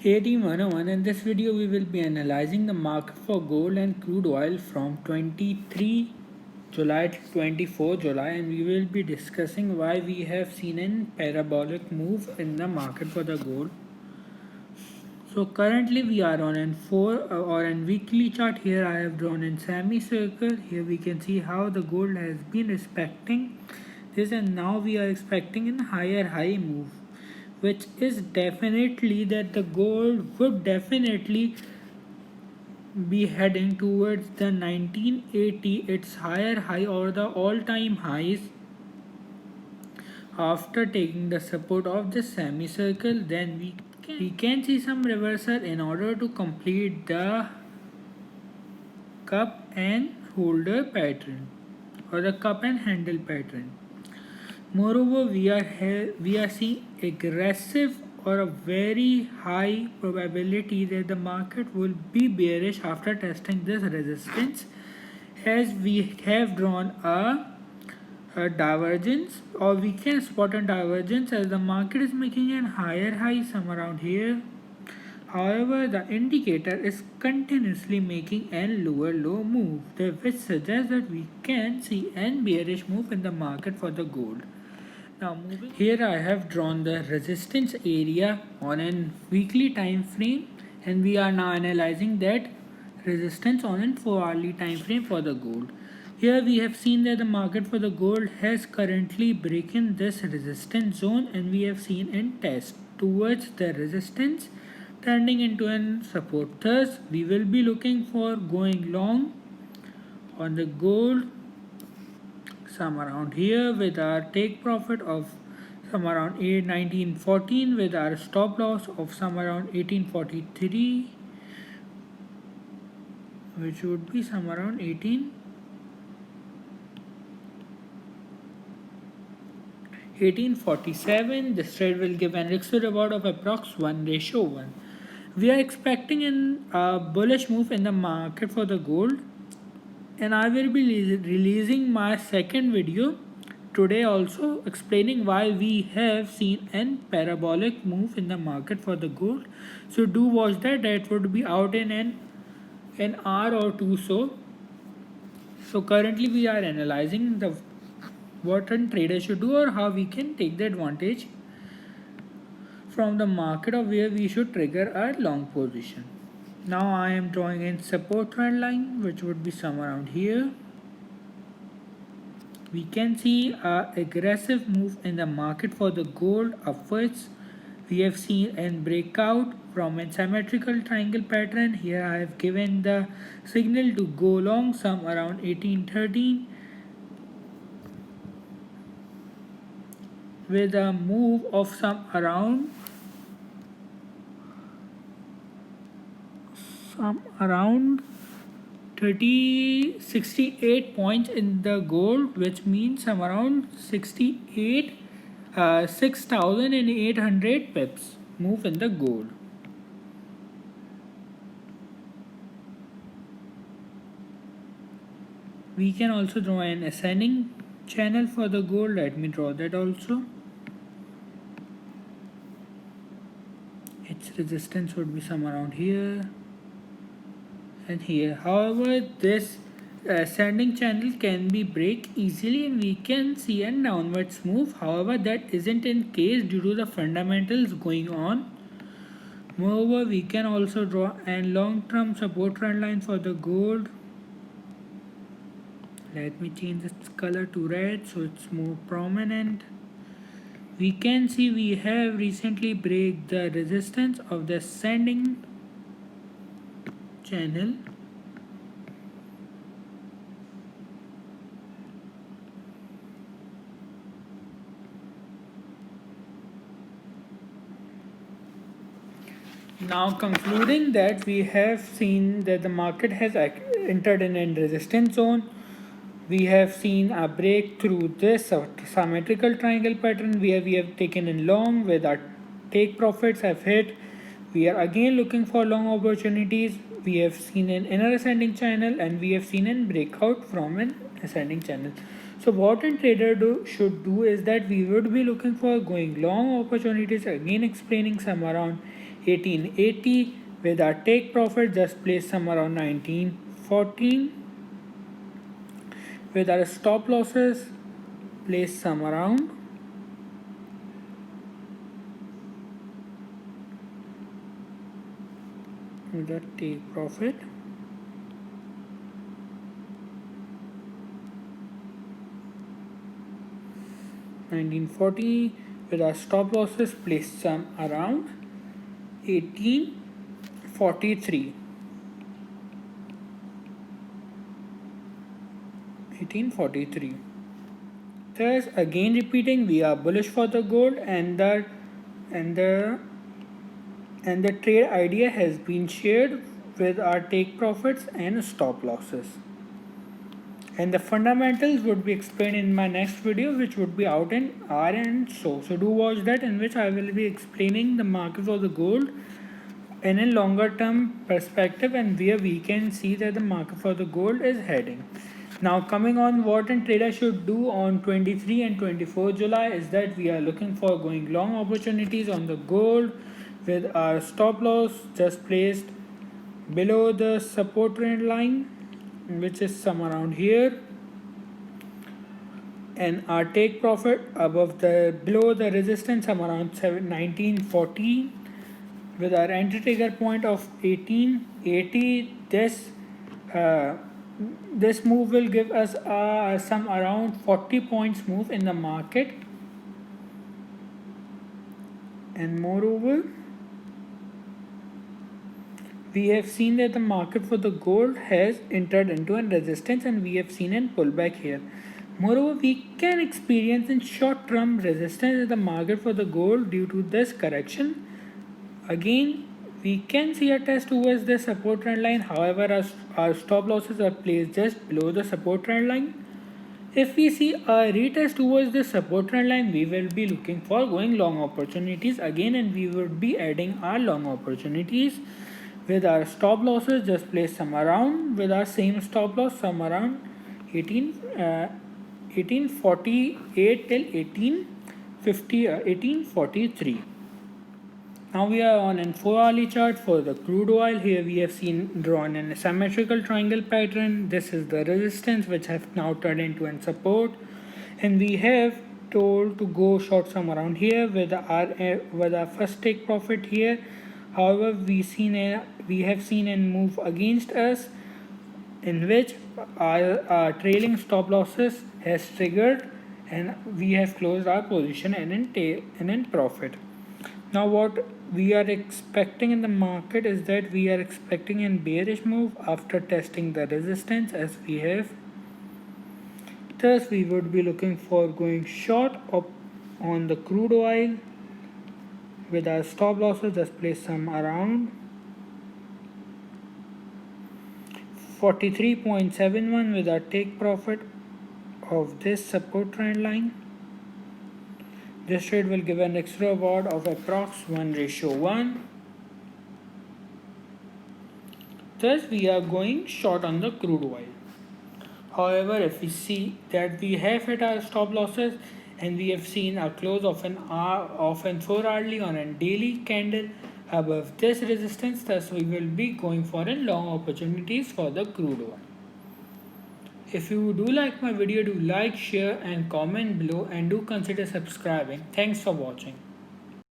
Hey Team 101, in this video we will be analyzing the market for gold and crude oil from 23 July to 24 July, and we will be discussing why we have seen a parabolic move in the market for the gold. So currently we are on an 4 or an weekly chart. Here I have drawn in semicircle. Here we can see how the gold has been respecting this, and now we are expecting a higher high move, which is definitely that the gold would definitely be heading towards the 1980 its higher high or the all-time highs after taking the support of the semicircle. Then we can see some reversal in order to complete the cup and holder pattern or the cup and handle pattern. Moreover, we are seeing aggressive or a very high probability that the market will be bearish after testing this resistance, as we have drawn a divergence, or we can spot a divergence as the market is making a higher high somewhere around here. However, the indicator is continuously making a lower low move, which suggests that we can see a bearish move in the market for the gold. Now moving here, I have drawn the resistance area on a weekly time frame, and we are now analyzing that resistance on a 4-hourly time frame for the gold. Here we have seen that the market for the gold has currently broken this resistance zone, and we have seen a test towards the resistance turning into a support. Thus we will be looking for going long on the gold some around here with our take profit of some around 1914 with our stop loss of some around 1843, which would be some around 1847. This trade will give an risk to reward of approx 1:1. We are expecting a bullish move in the market for the gold, and I will be releasing my second video today also explaining why we have seen an parabolic move in the market for the gold. So do watch that. That would be out in an hour or two. So currently we are analyzing the what a trader should do or how we can take the advantage from the market of where we should trigger our long position. Now I am drawing in support trend line, which would be somewhere around here. We can see a aggressive move in the market for the gold upwards. We have seen a breakout from a symmetrical triangle pattern. Here I have given the signal to go long some around 1813 with a move of some around 68 points in the gold, which means some around 6,800 pips move in the gold. We can also draw an ascending channel for the gold. Let me draw that also. Its resistance would be some around here and here. However, this ascending channel can be break easily and we can see a downwards move. However, that isn't in case due to the fundamentals going on. Moreover, we can also draw a long-term support trend line for the gold. Let me change its color to red so it's more prominent. We can see we have recently break the resistance of the ascending channel. Now concluding that we have seen that the market has entered in a resistance zone. We have seen a break through this symmetrical triangle pattern where we have taken in long with our take profits have hit. We are again looking for long opportunities. We have seen an inner ascending channel and we have seen a breakout from an ascending channel. So what a trader should do is that we would be looking for going long opportunities, again explaining some around 1880. With our take profit, just place some around 1914. With our stop losses, place some around with the take profit 1940. With our stop losses, place some around 1843. 1843. Thus, again repeating, we are bullish for the gold, and the trade idea has been shared with our take profits and stop losses. And the fundamentals would be explained in my next video, which would be out in hour and so. So do watch that, in which I will be explaining the market for the gold in a longer term perspective and where we can see that the market for the gold is heading. Now coming on what a trader should do on 23 and 24 July is that we are looking for going long opportunities on the gold with our stop loss just placed below the support trend line, which is some around here, and our take profit above the below the resistance some around 1940 with our entry trigger point of 1880. This move will give us some around 40 points move in the market, and moreover we have seen that the market for the gold has entered into a resistance and we have seen a pullback here. Moreover, we can experience in short term resistance in the market for the gold due to this correction. Again, we can see a test towards the support trend line. However, our stop losses are placed just below the support trend line. If we see a retest towards the support trend line, we will be looking for going long opportunities again, and we would be adding our long opportunities with our stop losses just placed some around with our same stop loss some around 1848 till 1843. Now we are on an 4-hourly chart for the crude oil. Here we have seen drawn in a symmetrical triangle pattern. This is the resistance which have now turned into a support, and we have told to go short some around here with our first take profit here. However, we have seen a move against us in which our trailing stop losses has triggered, and we have closed our position in profit. Now what we are expecting in the market is that we are expecting a bearish move after testing the resistance as we have. Thus we would be looking for going short up on the crude oil with our stop losses just place some around 43.71 with our take profit of this support trend line. This trade will give an extra reward of approx 1:1. Thus we are going short on the crude oil. However, if we see that we have hit our stop losses and we have seen a close of an 4-hourly on a daily candle above this resistance, thus we will be going for a long opportunities for the crude oil. If you do like my video, do like, share and comment below, and do consider subscribing. Thanks for watching.